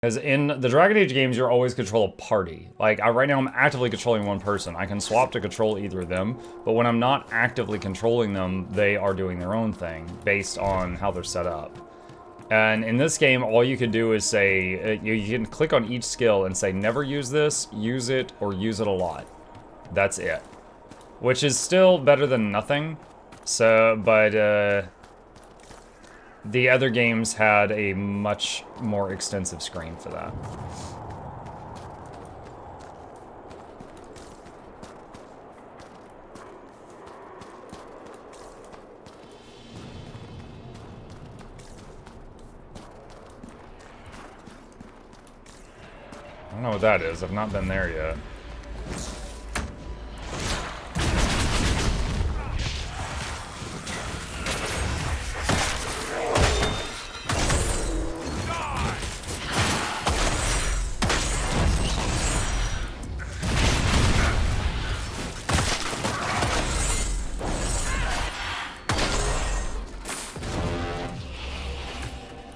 Because in the Dragon Age games, you're always control a party. Like, right now I'm actively controlling one person. I can swap to control either of them, but when I'm not actively controlling them, they are doing their own thing based on how they're set up. And in this game, all you can do is say, you can click on each skill and say, never use this, use it, or use it a lot. That's it. Which is still better than nothing. So, but, the other games had a much more extensive screen for that. I don't know what that is. I've not been there yet.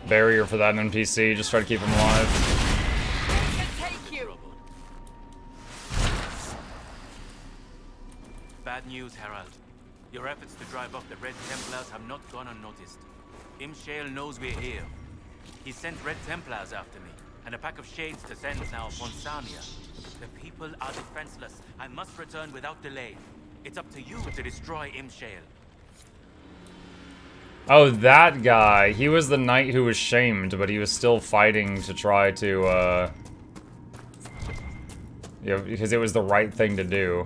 Barrier for that NPC, just try to keep him alive. Bad news, Herald. Your efforts to drive off the Red Templars have not gone unnoticed. Imshale knows we're here. He sent Red Templars after me, and a pack of shades to send now upon Samia. The people are defenseless. I must return without delay. It's up to you to destroy Imshale. Oh, that guy. He was the knight who was shamed, but he was still fighting to try to, yeah, because it was the right thing to do.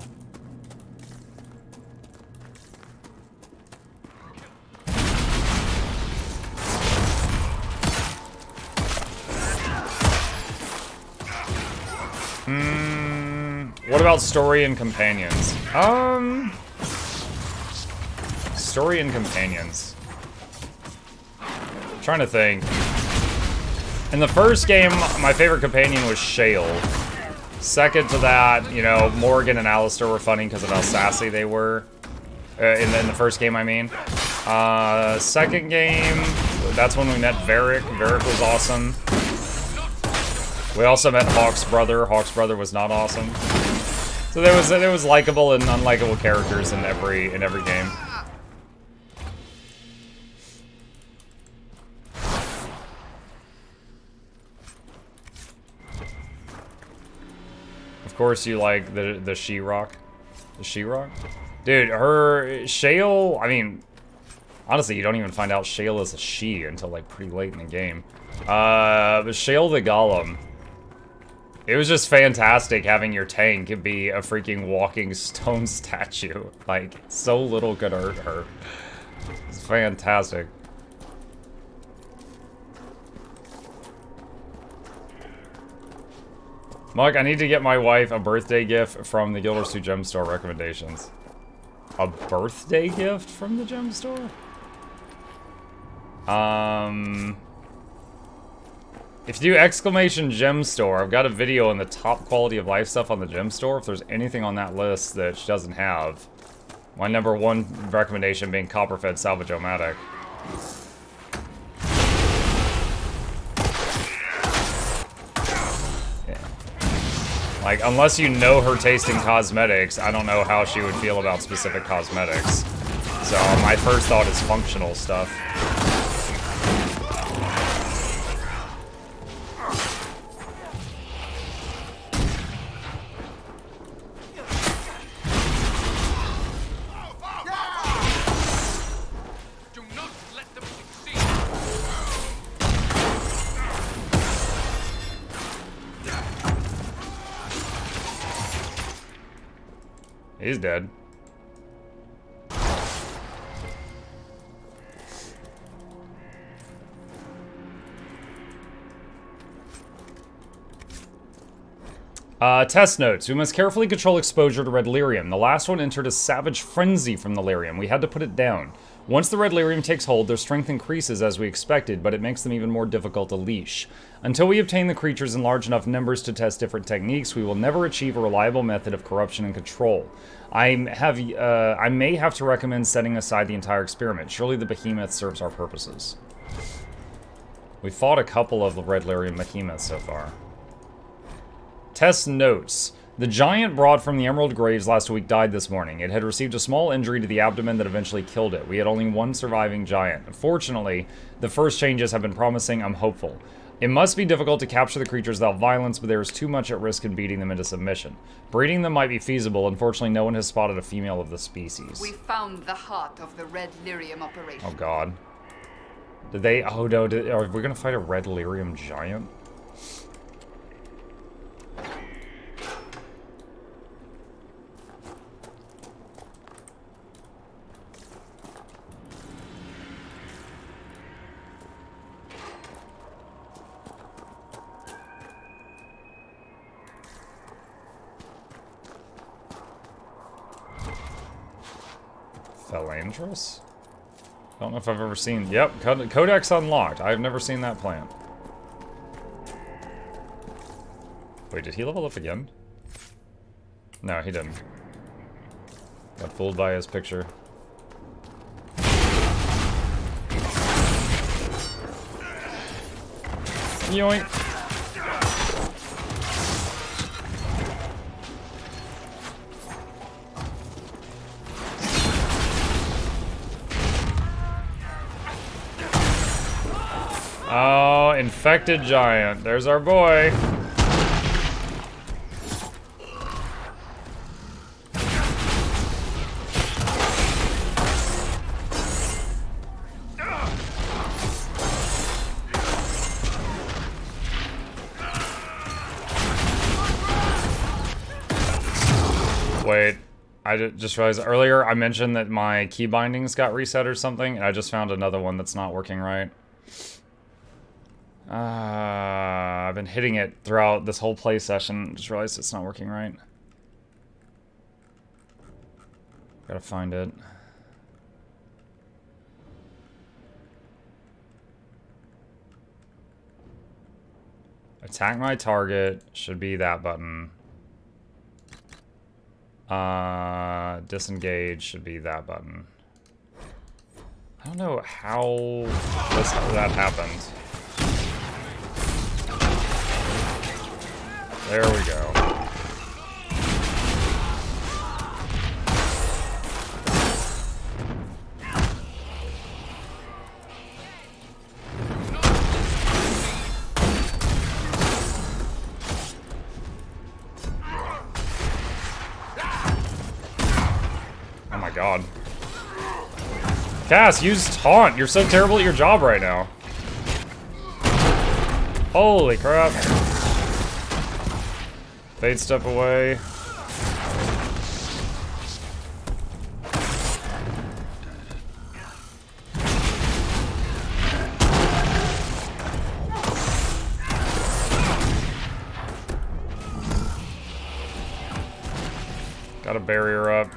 What about story and companions? Story and companions. I'm trying to think. In the first game, my favorite companion was Shale. Second to that, you know, Morgan and Alistair were funny because of how sassy they were. In the first game, I mean. Second game, that's when we met Varric. Varric was awesome. We also met Hawk's brother. Hawk's brother was not awesome. So there was likable and unlikable characters in every game. Of course you like the She-Rock. The She-Rock? Dude, her Shale, I mean, honestly, you don't even find out Shale is a she until like pretty late in the game. But Shale the Golem. It was just fantastic having your tank be a freaking walking stone statue. Like, so little could hurt her. It's fantastic. Mug, I need to get my wife a birthday gift from the Guilders 2 Gem Store recommendations. A birthday gift from the Gem Store? If you do exclamation Gem Store, I've got a video on the top quality of life stuff on the Gem Store. If there's anything on that list that she doesn't have. My number one recommendation being Copperfed Salvage-O-Matic. Yeah. Like, unless you know her taste in cosmetics, I don't know how she would feel about specific cosmetics. So my first thought is functional stuff. He's dead. Test notes. We must carefully control exposure to red lyrium. The last one entered a savage frenzy from the lyrium. We had to put it down. Once the red lyrium takes hold, their strength increases as we expected, but it makes them even more difficult to leash. Until we obtain the creatures in large enough numbers to test different techniques, we will never achieve a reliable method of corruption and control. I may have to recommend setting aside the entire experiment. Surely the behemoth serves our purposes. We fought a couple of the red lyrium behemoths so far. Test notes. The giant brought from the Emerald Graves last week died this morning. It had received a small injury to the abdomen that eventually killed it. We had only one surviving giant. Unfortunately, the first changes have been promising. I'm hopeful. It must be difficult to capture the creatures without violence, but there is too much at risk in beating them into submission. Breeding them might be feasible. Unfortunately, no one has spotted a female of the species. We found the heart of the red lyrium operation. Oh god. Did they... Oh no, are we gonna fight a red lyrium giant? Phalandra's? I don't know if I've ever seen... Yep, Codex unlocked. I've never seen that plant. Wait, did he level up again? No, he didn't. Got fooled by his picture. Yoink! Oh, infected giant. There's our boy. Wait, I just realized earlier I mentioned that my key bindings got reset or something, and I just found another one that's not working right. I've been hitting it throughout this whole play session. Just realized it's not working right. Gotta find it. Attack my target should be that button. Disengage should be that button. I don't know how that happened. There we go. Oh my god. Cass, use taunt. You're so terrible at your job right now. Holy crap. Fade step away. Got a barrier up.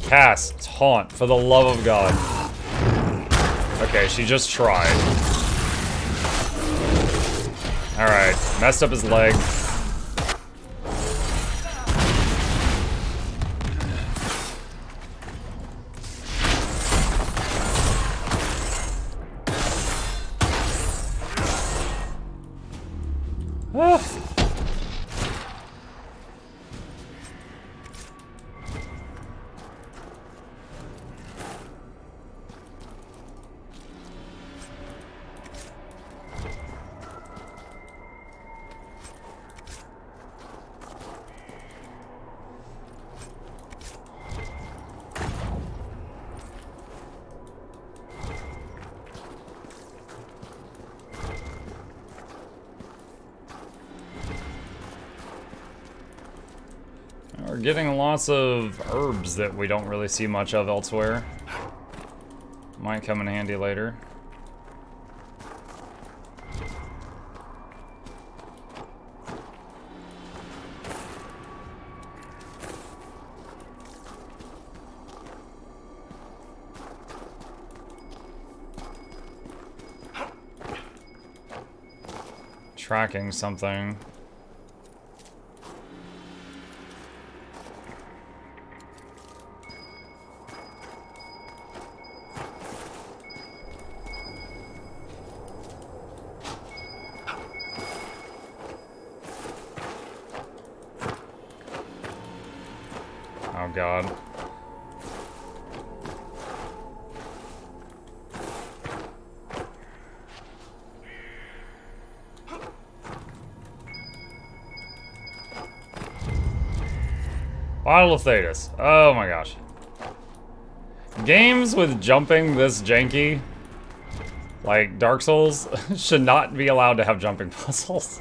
Cass, taunt, for the love of God. Okay, she just tried. Alright, messed up his leg. We're getting lots of herbs that we don't really see much of elsewhere. Might come in handy later. Tracking something. God. Bottle of Thetis. Oh my gosh. Games with jumping this janky, like Dark Souls, should not be allowed to have jumping puzzles.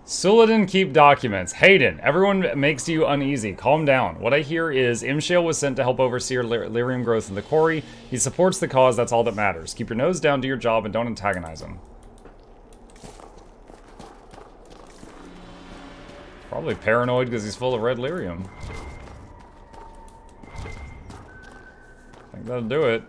Suladin keep documents. Hayden, everyone makes you uneasy. Calm down. What I hear is Imshale was sent to help oversee lyrium growth in the quarry. He supports the cause, that's all that matters. Keep your nose down, do your job, and don't antagonize him. Probably paranoid because he's full of red lyrium. I think that'll do it.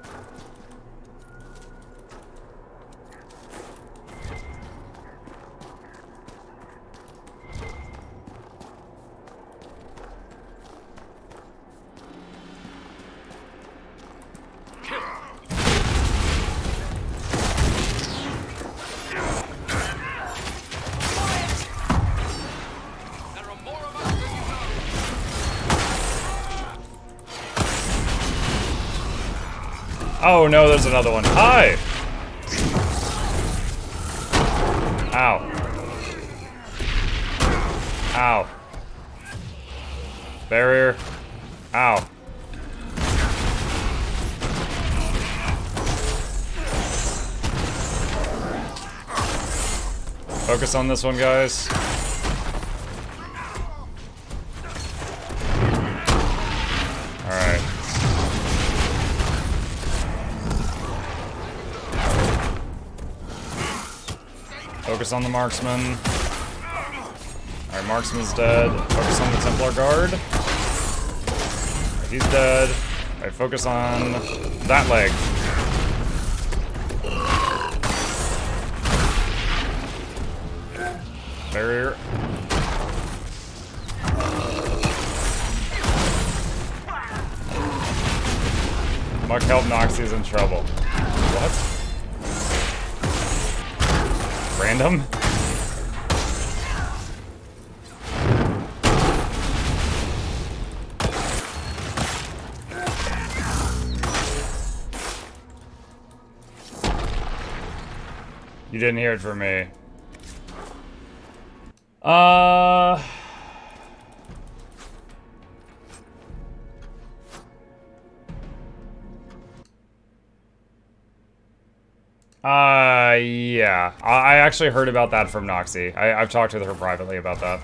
Oh no, there's another one. Hi! Ow. Ow. Barrier. Ow. Focus on this one, guys. Alright. Focus on the marksman. Alright, marksman's dead. Focus on the Templar guard. Right, he's dead. Alright, focus on that leg. Barrier. Muck help Noxie's in trouble. What? Random? You didn't hear it from me. Yeah. I actually heard about that from Noxie. I've talked with her privately about that.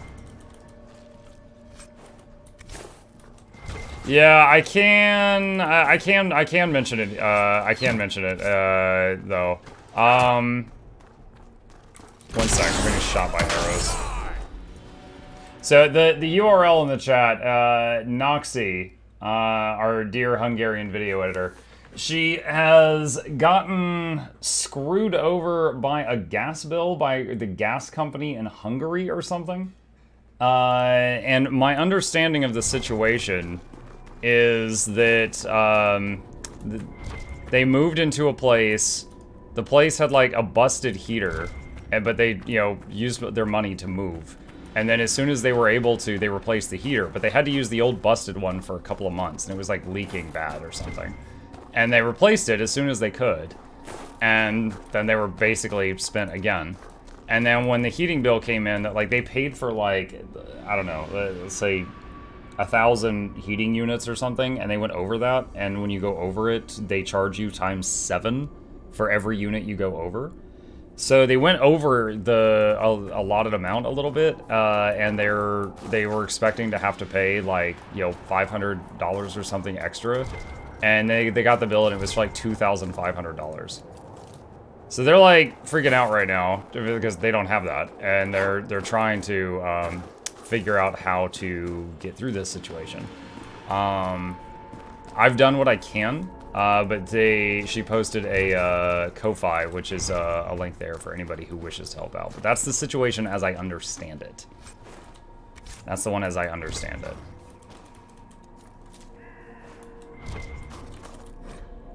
Yeah, I can mention it. I can mention it, though. 1 second, I'm getting shot by arrows. So the URL in the chat, Noxie, our dear Hungarian video editor, she has gotten screwed over by a gas bill by the gas company in Hungary or something. And my understanding of the situation is that they moved into a place. The place had like a busted heater, but they, you know, used their money to move. And then as soon as they were able to, they replaced the heater, but they had to use the old busted one for a couple of months, and it was like leaking bad or something. And they replaced it as soon as they could, and then they were basically spent again. And then when the heating bill came in, like they paid for like, I don't know, let's say 1,000 heating units or something, and they went over that, and when you go over it, they charge you ×7 for every unit you go over. So they went over the allotted amount a little bit, and they were expecting to have to pay like, you know, $500 or something extra, and they got the bill and it was like $2,500. So they're like freaking out right now because they don't have that, and they're trying to figure out how to get through this situation. I've done what I can. But she posted a Ko-Fi, which is a link there for anybody who wishes to help out. But that's the situation as I understand it. That's the one as I understand it.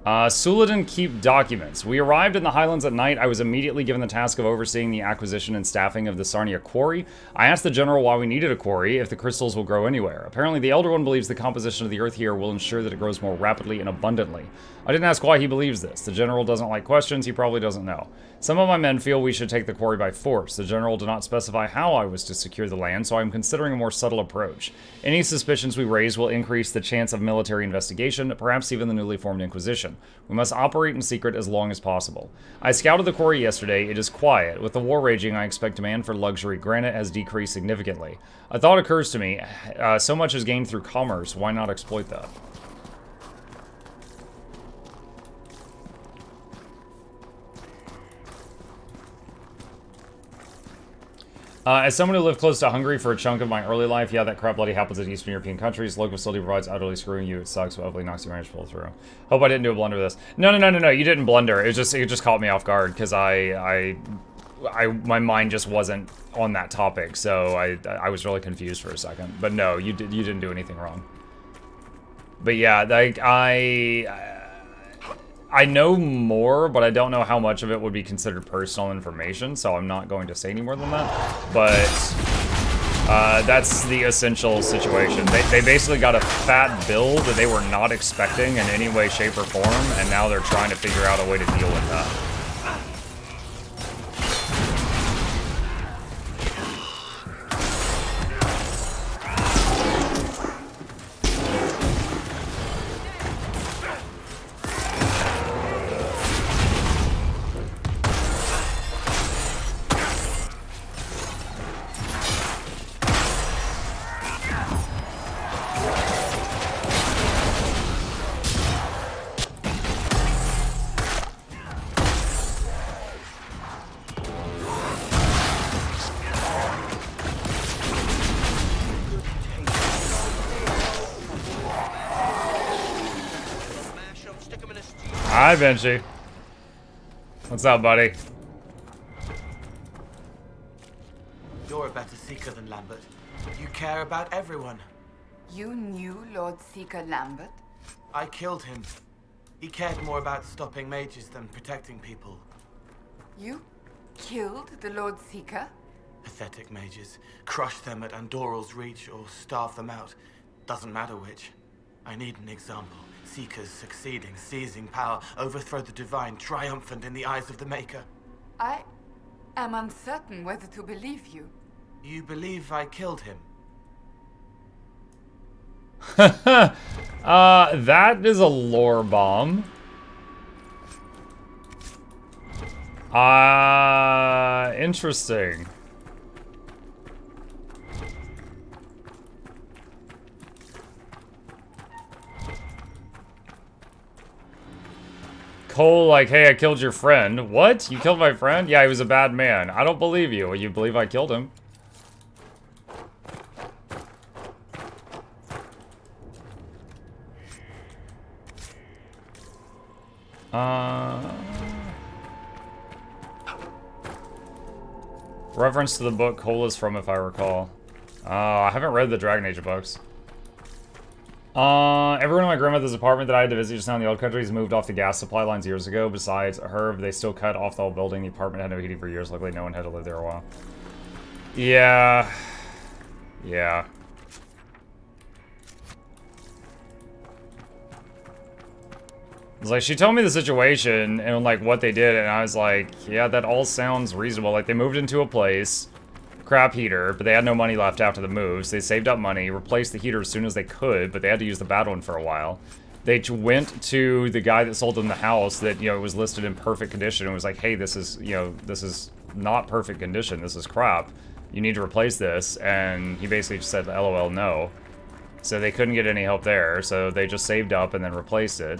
Suladan Keep documents. We arrived in the Highlands at night. I was immediately given the task of overseeing the acquisition and staffing of the Sarnia quarry. I asked the general why we needed a quarry, if the crystals will grow anywhere. Apparently the Elder One believes the composition of the earth here will ensure that it grows more rapidly and abundantly. I didn't ask why he believes this. The general doesn't like questions, he probably doesn't know. Some of my men feel we should take the quarry by force. The general did not specify how I was to secure the land, so I'm considering a more subtle approach. Any suspicions we raise will increase the chance of military investigation, perhaps even the newly formed Inquisition. We must operate in secret as long as possible. I scouted the quarry yesterday. It is quiet. With the war raging, I expect demand for luxury granite has decreased significantly. A thought occurs to me. So much is gained through commerce. Why not exploit that? As someone who lived close to Hungary for a chunk of my early life, yeah, that crap bloody happens in Eastern European countries. Local facility provides utterly screwing you. It sucks, but hopefully knocks your range pull through. Hope I didn't do a blunder with this. No, you didn't blunder. It just caught me off guard because my mind just wasn't on that topic, so I was really confused for a second. But no, you didn't do anything wrong. But yeah, like I know more, but I don't know how much of it would be considered personal information, so I'm not going to say any more than that. But that's the essential situation. They basically got a fat bill that they were not expecting in any way, shape, or form, and now they're trying to figure out a way to deal with that. Hi, Benji. What's up, buddy? You're a better seeker than Lambert. You care about everyone. You knew Lord Seeker Lambert? I killed him. He cared more about stopping mages than protecting people. You killed the Lord Seeker? Pathetic mages. Crush them at Andorral's reach or starve them out. Doesn't matter which. I need an example. Seekers succeeding, seizing power, overthrow the divine, triumphant in the eyes of the Maker. I am uncertain whether to believe you. You believe I killed him? That is a lore bomb. Interesting. Cole, like, hey, I killed your friend. What? You killed my friend? Yeah, he was a bad man. I don't believe you. You believe I killed him. Reference to the book Cole is from, if I recall. I haven't read the Dragon Age books. Everyone in my grandmother's apartment that I had to visit just now in the old country has moved off the gas supply lines years ago. Besides her, they still cut off the whole building. The apartment had no heating for years. Luckily, no one had to live there a while. Yeah. Yeah. It's like, she told me the situation and, like, what they did, and I was like, yeah, that all sounds reasonable. Like, they moved into a place, crap heater, but they had no money left after the move, so they saved up money, replaced the heater as soon as they could, but they had to use the bad one for a while. They went to the guy that sold them the house that, you know, was listed in perfect condition and was like, hey, this is, you know, this is not perfect condition, this is crap. You need to replace this, and he basically just said, LOL, no. So they couldn't get any help there, so they just saved up and then replaced it.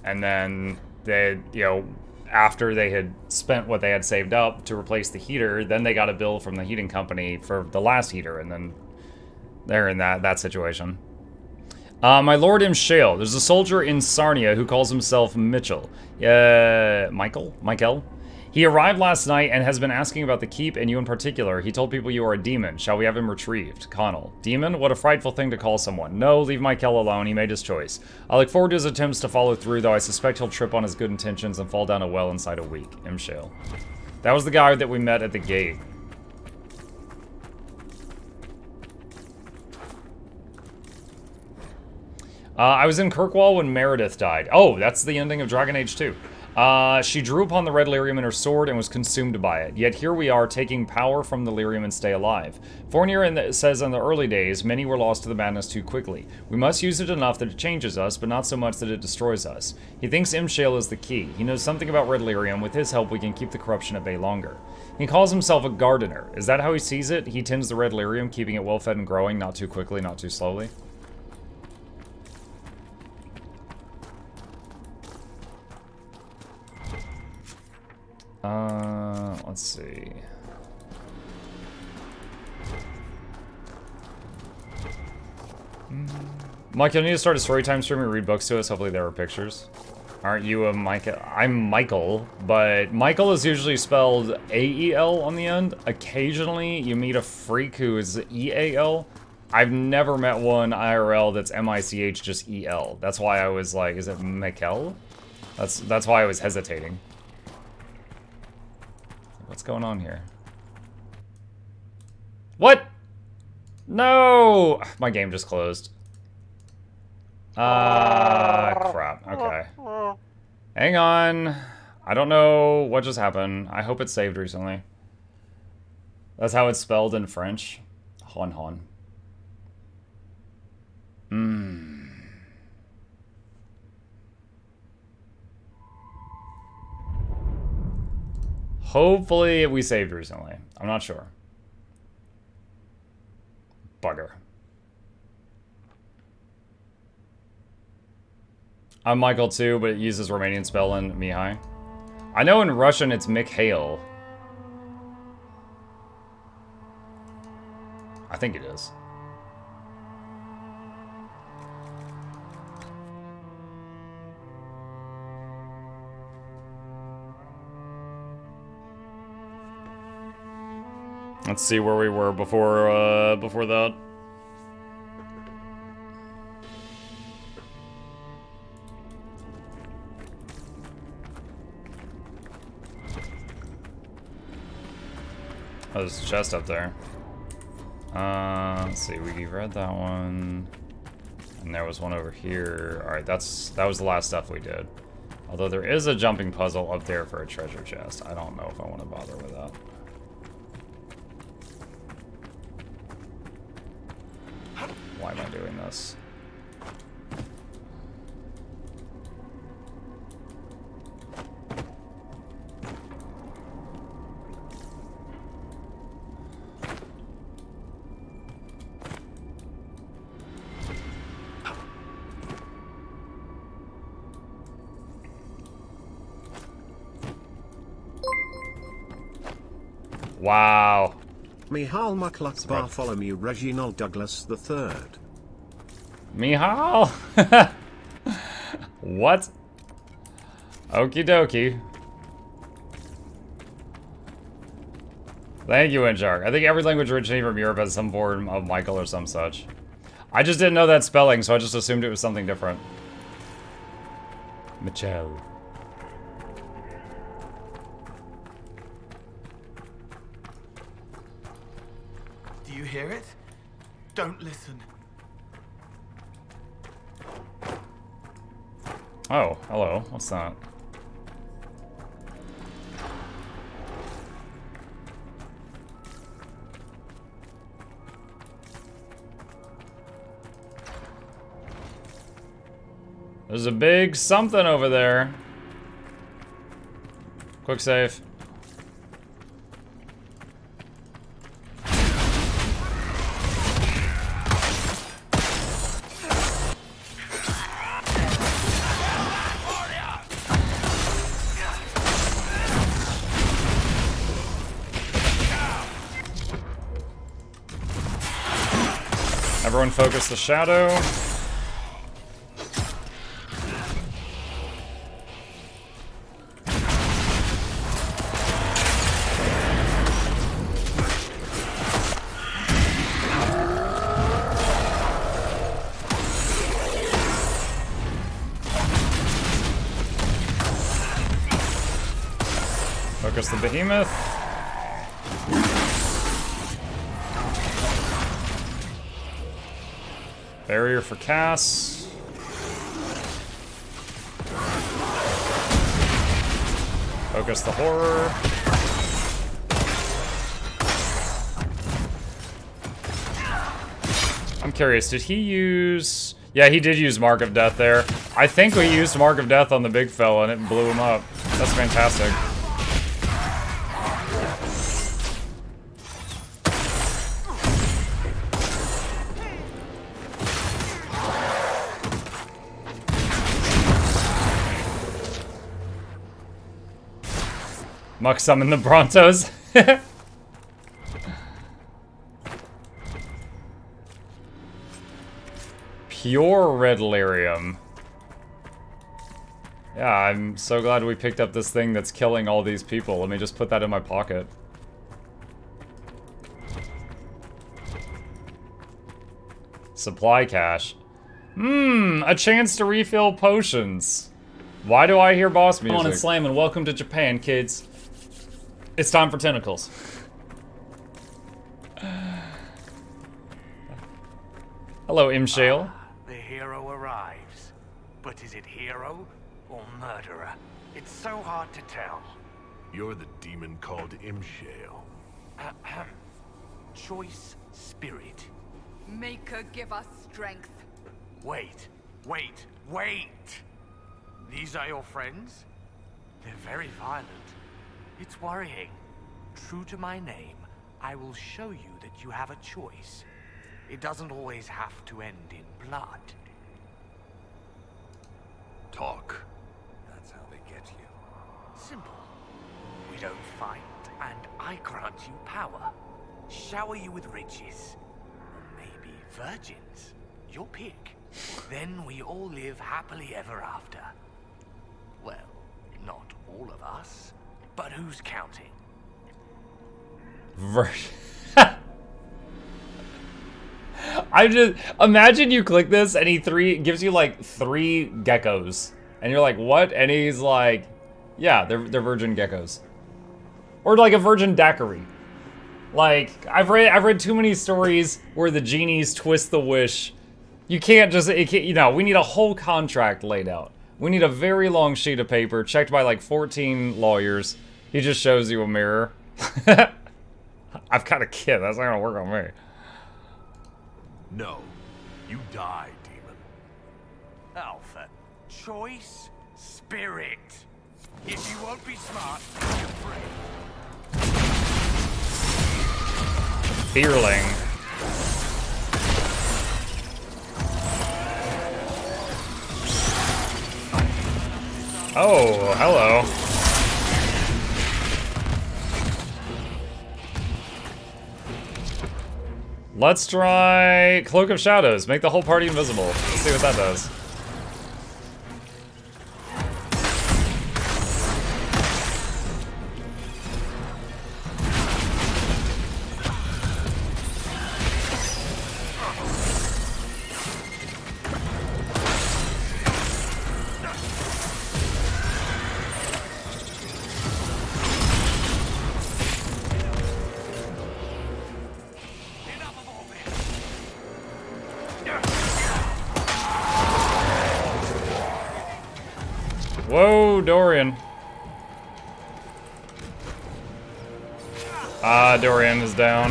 And then they, you know, after they had spent what they had saved up to replace the heater, then they got a bill from the heating company for the last heater, and then they're in that situation. My Lord M. Shale, there's a soldier in Sarnia who calls himself Mitchell. Michael? He arrived last night and has been asking about the keep and you in particular. He told people you are a demon. Shall we have him retrieved? Connell. Demon? What a frightful thing to call someone. No, leave Michael alone. He made his choice. I look forward to his attempts to follow through, though I suspect he'll trip on his good intentions and fall down a well inside a week. M. Shale. That was the guy that we met at the gate. I was in Kirkwall when Meredith died. Oh, that's the ending of Dragon Age 2. She drew upon the red lyrium in her sword and was consumed by it. Yet here we are, taking power from the lyrium and stay alive. Fournier says in the early days, many were lost to the madness too quickly. We must use it enough that it changes us, but not so much that it destroys us. He thinks M-Shale is the key. He knows something about red lyrium. With his help, we can keep the corruption at bay longer. He calls himself a gardener. Is that how he sees it? He tends the red lyrium, keeping it well-fed and growing, not too quickly, not too slowly. Let's see. Mike, you'll need to start a storytime stream and read books to us. Hopefully there are pictures. Aren't you a Michael? I'm Michael, but Michael is usually spelled A-E-L on the end. Occasionally, you meet a freak who is E-A-L. I've never met one IRL that's M-I-C-H, just E-L. That's why I was like, is it Mikel? That's why I was hesitating. What's going on here? What? No! My game just closed. Crap. Okay. Hang on. I don't know what just happened. I hope it's saved recently. That's how it's spelled in French. Hon hon. Hopefully we saved recently. I'm not sure. Bugger. I'm Michael too, but it uses Romanian spell in Mihai. I know in Russian it's Mikhail. I think it is. Let's see where we were before that. Oh, there's a chest up there. Let's see, we read that one. And there was one over here. Alright, that was the last stuff we did. Although there is a jumping puzzle up there for a treasure chest. I don't know if I want to bother with that. Why am I doing this? Wow. Michal Mukluk Bartholomew Reginald Douglas III. Michal? What? Okie dokie. Thank you, Winchar. I think every language originating from Europe has some form of Michael or some such. I just didn't know that spelling, so I just assumed it was something different. Michel. Do you hear it? Don't listen. Oh, hello. What's that? There's a big something over there. Quick save. Everyone focus the shadow. Focus the behemoth. Barrier for Cass. Focus the horror. I'm curious, did he use... Yeah, he did use Mark of Death there. I think we used Mark of Death on the big fella and it blew him up. That's fantastic. Muck summon the Brontos. Pure red lyrium. Yeah, I'm so glad we picked up this thing that's killing all these people. Let me just put that in my pocket. Supply cache. A chance to refill potions. Why do I hear boss music? Come on and slam and welcome to Japan, kids. It's time for tentacles. Hello, Imshale. The hero arrives. But is it hero or murderer? It's so hard to tell. You're the demon called Imshale. Ahem. Choice spirit. Maker, give us strength. Wait. These are your friends? They're very violent. It's worrying. True to my name, I will show you that you have a choice. It doesn't always have to end in blood. Talk. That's how they get you. Simple. We don't fight, and I grant you power. Shower you with riches. Or maybe virgins. Your pick. Then we all live happily ever after. Well, not all of us. But who's counting? I just imagine you click this and he gives you like 3 geckos, and you're like, what? And he's like, yeah, they're virgin geckos, or like a virgin daiquiri. Like I've read too many stories where the genies twist the wish. You can't just you know, we need a whole contract laid out. We need a very long sheet of paper checked by like 14 lawyers. He just shows you a mirror. I've got a kid. That's not gonna work on me. No. You die, demon. Alpha. Choice spirit. If you won't be smart, you're free. Fearling. Oh, hello. Let's try Cloak of Shadows. Make the whole party invisible. Let's see what that does. Whoa, Dorian. Ah, Dorian is down.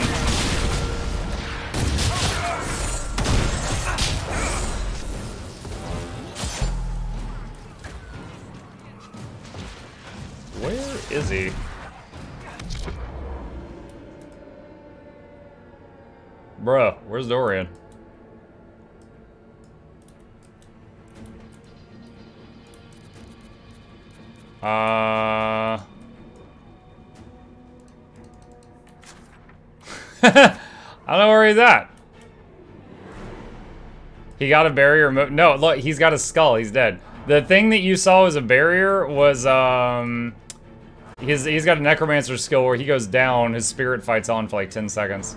Where is he? Bruh, where's Dorian? I don't know where he's at. He got a barrier. No, look, he's got a skull. He's dead. The thing that you saw as a barrier was, he's got a necromancer skill where he goes down, his spirit fights on for like 10 seconds.